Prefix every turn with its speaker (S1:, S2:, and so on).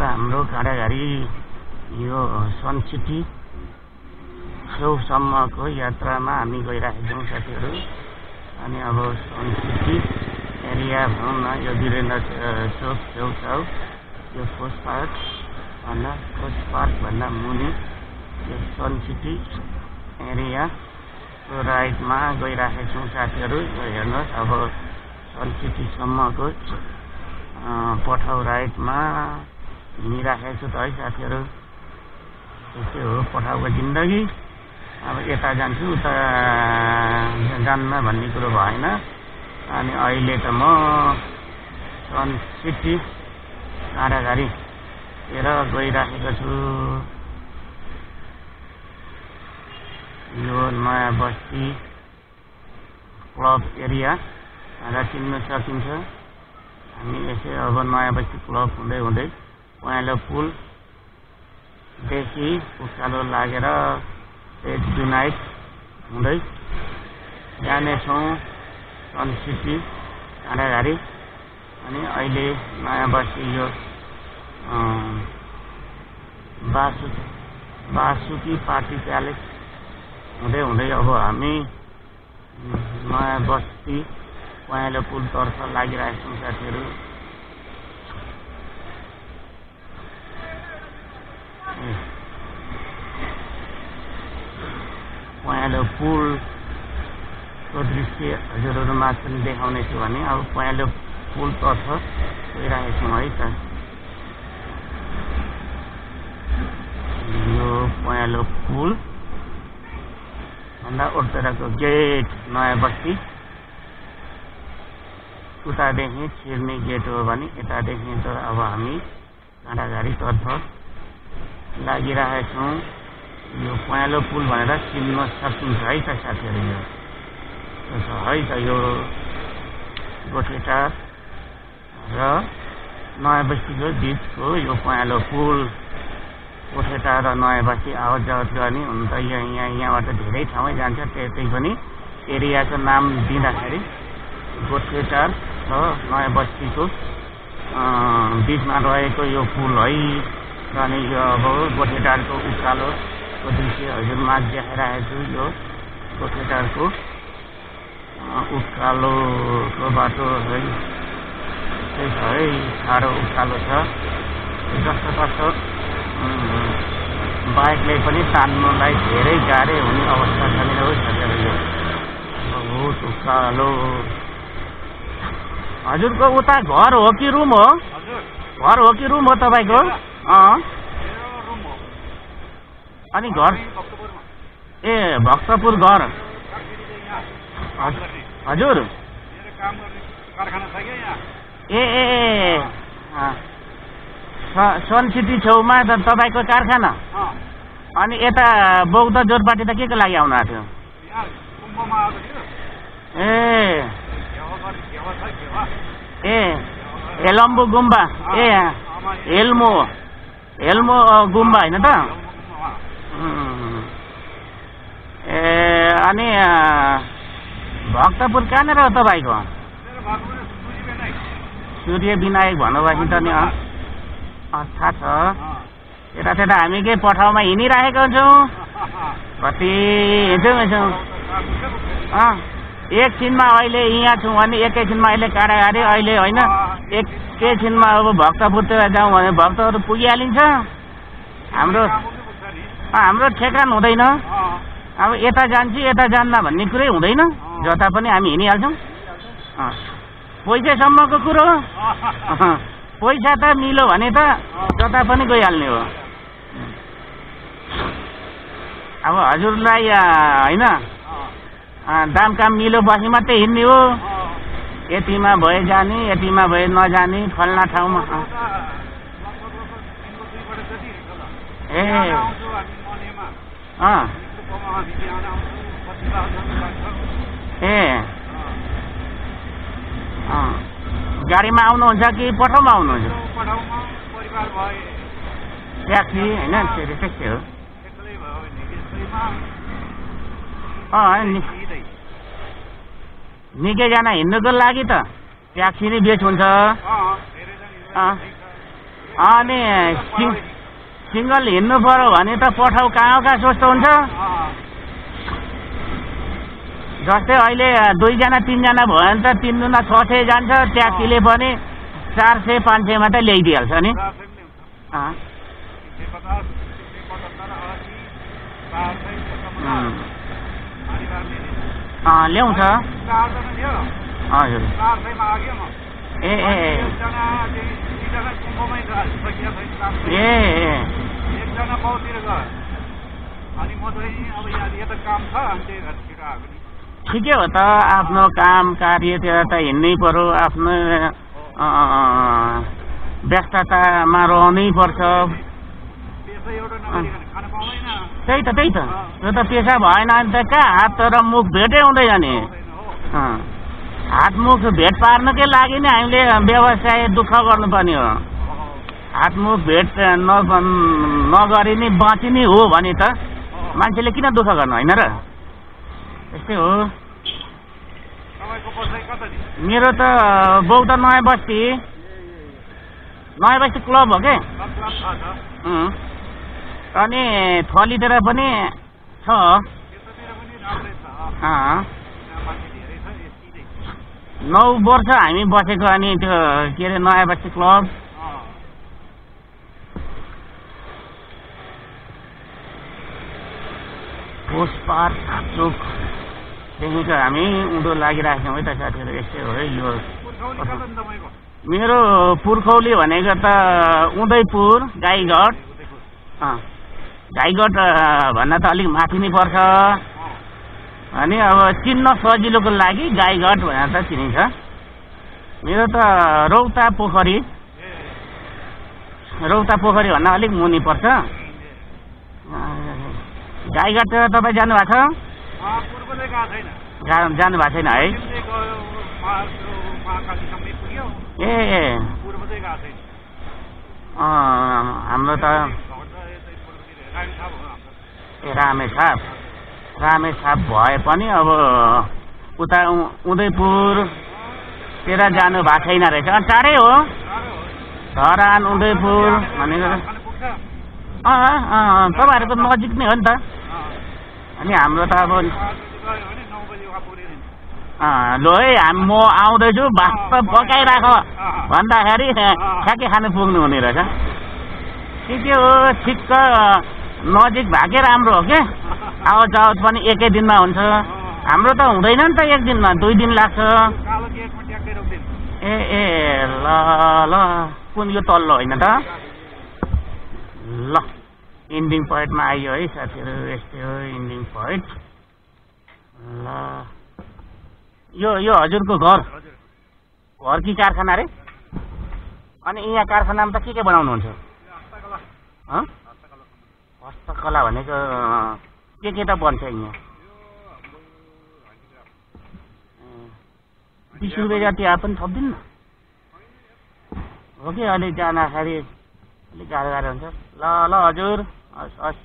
S1: हाम्रो काँडाघारी यो सन सिटी छेउसम्मको यात्रामा हामी गइरहेका छौँ साथीहरू। अनि अब सन सिटी एरिया भनौँ न, यो वीरेन्द्र चोक छेउछाउ यो कोस्ट पार्कभन्दा मुनि यो सन सिटी एरियाको राइडमा गइरहेका छौँ साथीहरू। हेर्नुहोस् अब सन सिटीसम्मको पठाउ राइडमा हिँडिराखेको छु त है साथीहरू। त्यस्तै हो पठाउको जिन्दगी। अब यता जान्छु उता जान्न भन्ने कुरो भएन। अनि अहिले त म सन सिटी काँडाघारीतिर गइराखेको छु। यो नयाँ बस्ती क्लब एरिया चिन्न सकिन्छ। हामी यसै अब नयाँ बस्ती क्लब हुँदै हुँदै पहेँलो पुलदेखि उकालो लागेर युनाइट हुँदै जानेछौँ सन सिटी काँडाघारी। अनि अहिले नयाँ बस्ती यो बासुकी पार्टी प्यालेस हुँदै हुँदै अब हामी नयाँ बस्ती पहेँलो पुलतर्फ लागिरहेका छौँ साथीहरू। पहेँलो पुलको दृश्य हजुरहरूमा पनि देखाउने छु भने अब पहेँलो पुलतर्फ गइरहेको छौँ है त। यो पहेँलो पुल भन्दा ओर्तेरको गेट नयाँ बस्ती, उतादेखि छिर्ने गेट हो भने यतादेखि त अब हामी काँडाघारीतर्फ लागिरहेका छौँ। यो पहेँलो पुल भनेर चिन्न सकिन्छ है त साथीहरू। यो छ है त यो गोठेटार र नयाँ बस्तीको बिचको यो पहेँलो पुल। गोठेटार र नयाँ बस्ती आवत जावत गर्ने हुन त यहाँबाट धेरै ठाउँमै जान्छ। त्यही पनि एरियाको नाम दिँदाखेरि गोठेटार र नयाँ बस्तीको बिचमा रहेको यो पुल है। र अनि यो अब गोठेटारको उकालोको दृश्य हजुरमा देखाइरहेको छु। यो गोठेटारको उकालोको बाटो है, त्यही छ है, साह्रो उकालो छ। जस्तो तस्तो बाइकले पनि तान्नलाई धेरै गाह्रो हुने अवस्था छ नि हो साथीहरू। यो बहुत उकालो। हजुरको उता घर हो कि रुम हो? घर हो कि रुम हो तपाईँको? अनि घर ए भक्तपुर घर। हजुर ए सन सिटी छेउमा त तपाईँको कारखाना। अनि यता बौद्ध जोरपाटी त के को लागि आउनु आएको थियो? ए हेलम्बु गुम्बा। ए हेल्मो गुम्बा होइन त? ए अनि भक्तपुर कहाँनिर हो तपाईँको? सूर्य विनायक भन्नुभएको त नि थाहा छ। यता हामी के पठाउमा हिँडिरहेको हुन्छौँ। कति हिँड्छौँ एकछिनमा अहिले यहाँ छौँ भने एकैछिनमा अहिले काँडाघारी, अहिले होइन एकैछिनमा अब भक्तपुरतिर जाउँ भने भक्तपुर पुगिहालिन्छ। हाम्रो ठेकान हुँदैन। अब यता जान्छु यता जान्न भन्ने कुरै हुँदैन। जता पनि हामी हिँडिहाल्छौँ। पैसासम्मको कुरो पैसा त मिल्यो भने त जता पनि गइहाल्ने हो। अब हजुरलाई होइन दाम काम मिल्यो पछि मात्रै हिँड्ने हो। यतिमा भए जाने, यतिमा भए नजाने, फल्ना ठाउँमा। ए गाडीमा आउनुहुन्छ कि पठाउमा आउनुहुन्छ? ट्याक्सी होइन, त्यस्तै हो। निकैजना हिँड्नुको लागि त ट्याक्सी नै बेस्ट हुन्छ। अनि सिङ्गल हिँड्नु पर्यो भने त पठाउ कहाँ सोच्दो हुन्छ। जस्तै अहिले 2 जना 3 जना भयो भने त 3 दुना 600 जान्छ, ट्याक्सीले पनि 400-500 मा त ल्याइदिइहाल्छ नि। ल्याउँछ हजुर। ठिकै हो त, आफ्नो काम कार्यतिर त हिँड्नै पर्यो, आफ्नो व्यस्ततामा रहनै पर्छ। त्यही त यो त पेसा भएन भने त कहाँ हात र मुख भेटै हुँदैन नि। हात मुख भेट पार्नकै लागि नै हामीले व्यवसाय दुःख गर्नुपर्ने हो। हात मुख भेट नगरी नै बाँचिने हो भने त मान्छेले किन दुःख गर्नु, होइन र? त्यस्तै हो। मेरो त बौद्ध नयाँ बस्ती क्लब हो के। अनि थलीतिर पनि छ। 9 वर्ष हामी बसेको। अनि त्यो के अरे नयाँ बस्ती क्लब पोस्ट पार्क चोकदेखिको हामी उँधो लागिराख्यौँ है त साथीहरू। यस्तै हो है यो। मेरो पुर्खौली भनेको त उदयपुर गाईघाट। गाईघाट भन्न त अलिक माथि नै पर्छ। अनि अब चिन्न सजिलोको लागि गाईघाट भनेर त चिनिन्छ। मेरो त रौता पोखरी भन्दा अलिक मुनि पर्छ। गाईघाट तपाईँ जानु भएको छ? जानु भएको छैन है? हाम्रो त रामेछाप भए पनि अब उता उदयपुरतिर जानु भएको छैन रहेछ। टाढै हो धरान उदयपुर भनेको। तपाईँहरूको नजिक नै हो नि त। अनि हाम्रो त अब लो है म आउँदैछु भात पकाइराख भन्दाखेरि ठ्याक्कै खानु पुग्नु हुने रहेछ। ठिकै हो, ठिक्क नजिक भएकै राम्रो हो क्या। आवत जावत पनि एकै दिनमा हुन्छ। हाम्रो त हुँदैन नि त, 1 दिनमा 2 दिन लाग्छ। ए ल कुन यो तल्लो होइन त? ल इन्डिङ पोइन्टमा आइयो है साथीहरू। यस्तै हो इन्डिङ पोइन्ट। ल यो हजुरको घर कि कारखाना रे? अनि यहाँ कारखानामा त के बनाउनुहुन्छ? हस्तकला भनेको के त बन्छ यहाँ? 20 रुपियाँ जति आए पनि थप्दिन्न हो कि? अलिक जाँदाखेरि अलिक गाह्रो हुन्छ। ल हजुर, हस्।